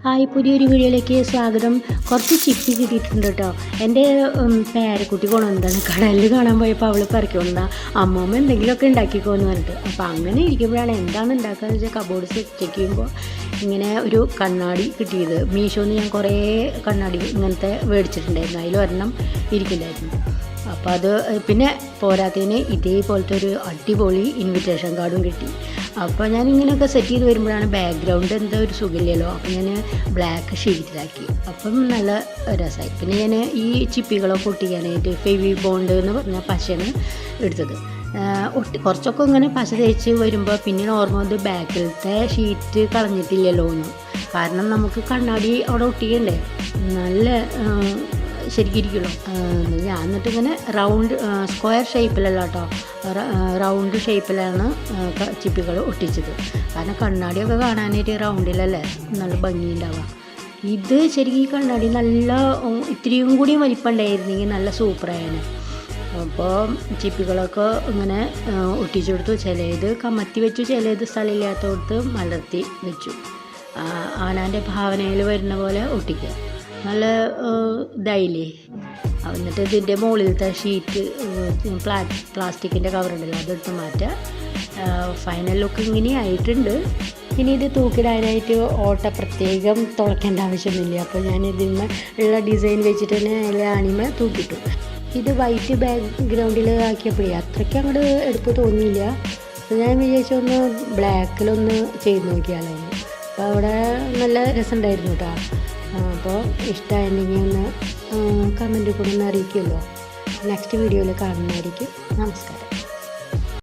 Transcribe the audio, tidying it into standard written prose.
Hi, പുതിയൊരു വീഡിയോയിലേക്ക് സ്വാഗതം. കുറച്ച് ചിപ്പി കിട്ടിയിട്ടുണ്ട് കേട്ടോ. എൻ്റെ പേരക്കുട്ടി കൊണ്ടുവന്നതാണ്. കടലിൽ കാണാൻ പോയപ്പോൾ അവൾ പറിക്കൊണ്ടാ അമ്മമ്മ എന്തെങ്കിലുമൊക്കെ ഉണ്ടാക്കിക്കോന്ന് പറഞ്ഞിട്ട്. അപ്പോൾ അങ്ങനെ ഇരിക്കുമ്പോഴാണ് എന്താണ് ഉണ്ടാക്കുകയെന്ന് വെച്ചാൽ കബോർഡ് ചെക്ക് ചെയ്യുമ്പോൾ ഇങ്ങനെ ഒരു കണ്ണാടി കിട്ടിയത്. മീഷോന്ന് ഞാൻ കുറേ കണ്ണാടി ഇങ്ങനത്തെ മേടിച്ചിട്ടുണ്ടായിരുന്നു. അതിലൊരെണ്ണം ഇരിക്കുന്നുണ്ടായിരുന്നു. അപ്പോൾ അത് പിന്നെ പോരാത്തതിന് ഇതേപോലത്തെ ഒരു അടിപൊളി ഇൻവിറ്റേഷൻ കാർഡും കിട്ടി. അപ്പോൾ ഞാൻ ഇങ്ങനെയൊക്കെ സെറ്റ് ചെയ്ത് വരുമ്പോഴാണ് ബാക്ക്ഗ്രൗണ്ട് എന്താ ഒരു സുഖമില്ലല്ലോ. അപ്പോൾ ഞാൻ ബ്ലാക്ക് ഷീറ്റിലാക്കി. അപ്പം നല്ല രസമായി. പിന്നെ ഞാൻ ഈ ചിപ്പികളൊക്കെ ഒട്ടിക്കാനായിട്ട് ഫെവി ബോണ്ട് എന്ന് പറഞ്ഞ പശയാണ് എടുത്തത്. കുറച്ചൊക്കെ ഇങ്ങനെ പശ തേച്ച് വരുമ്പോൾ പിന്നെ ഓർമ്മ വന്നത് ബാക്കിലത്തെ ഷീറ്റ് കളഞ്ഞിട്ടില്ലല്ലോ എന്ന്. കാരണം നമുക്ക് കണ്ണാടി അവിടെ ഒട്ടിക്കണ്ടേ, നല്ല ശരിക്കും ഇരിക്കുള്ളൂ. ഞാൻ എന്നിട്ട് ഇങ്ങനെ റൗണ്ട് സ്ക്വയർ ഷേപ്പിലല്ല കേട്ടോ, റൗണ്ട് ഷേപ്പിലാണ് ചിപ്പികൾ ഒട്ടിച്ചത്. കാരണം കണ്ണാടിയൊക്കെ കാണാനായിട്ട് റൗണ്ടിലല്ലേ നല്ല ഭംഗിയുണ്ടാവുക. ഇത് ശരിക്കും ഈ കണ്ണാടി നല്ല ഇത്തിരിയും കൂടി വലിപ്പം ഉണ്ടായിരുന്നെങ്കിൽ നല്ല സൂപ്പറായാണ്. അപ്പോൾ ചിപ്പികളൊക്കെ ഇങ്ങനെ ഒട്ടിച്ചു കൊടുത്തു. ചിലത് കമത്തി വെച്ചു, ചിലത് സ്ഥലമില്ലാത്തടത്ത് മലർത്തി വെച്ചു. ആനാൻ്റെ ഭാവനയിൽ വരുന്ന പോലെ ഒട്ടിക്കുക. നല്ല ഇതായില്ലേ. എന്നിട്ട് ഇതിൻ്റെ മുകളിലത്തെ ഷീറ്റ് പ്ലാസ്റ്റിക്കിൻ്റെ കവറുണ്ടല്ലോ അതെടുത്ത് മാറ്റുക. ഫൈനൽ ലുക്ക് ഇങ്ങനെ ആയിട്ടുണ്ട്. ഇനി ഇത് തൂക്കിടാനായിട്ട് ഓട്ട പ്രത്യേകം തുളയ്ക്കേണ്ട ആവശ്യമൊന്നുമില്ല. അപ്പോൾ ഞാൻ ഇതിന്മേ ഉള്ള ഡിസൈൻ വെച്ചിട്ട് തന്നെ അതിലെ ആണിമ തൂക്കിട്ടു. ഇത് വൈറ്റ് ബാക്ക്ഗ്രൗണ്ടിൽ ആക്കിയപ്പോഴേ അത്രയ്ക്ക് അങ്ങോട്ട് എടുപ്പ് തോന്നിയില്ല. അപ്പോൾ ഞാൻ വിചാരിച്ചൊന്ന് ബ്ലാക്കിലൊന്ന് ചെയ്ത് നോക്കിയാലോ. അപ്പോൾ അവിടെ നല്ല രസമുണ്ടായിരുന്നു കേട്ടോ. അപ്പോൾ ഇഷ്ടമായിരുന്നെങ്കിൽ ഒന്ന് കമൻറ്റ് കൂടെ ഒന്ന് അറിയിക്കുമല്ലോ. നെക്സ്റ്റ് വീഡിയോയിൽ കാണുന്നതായിരിക്കും. നമസ്കാരം.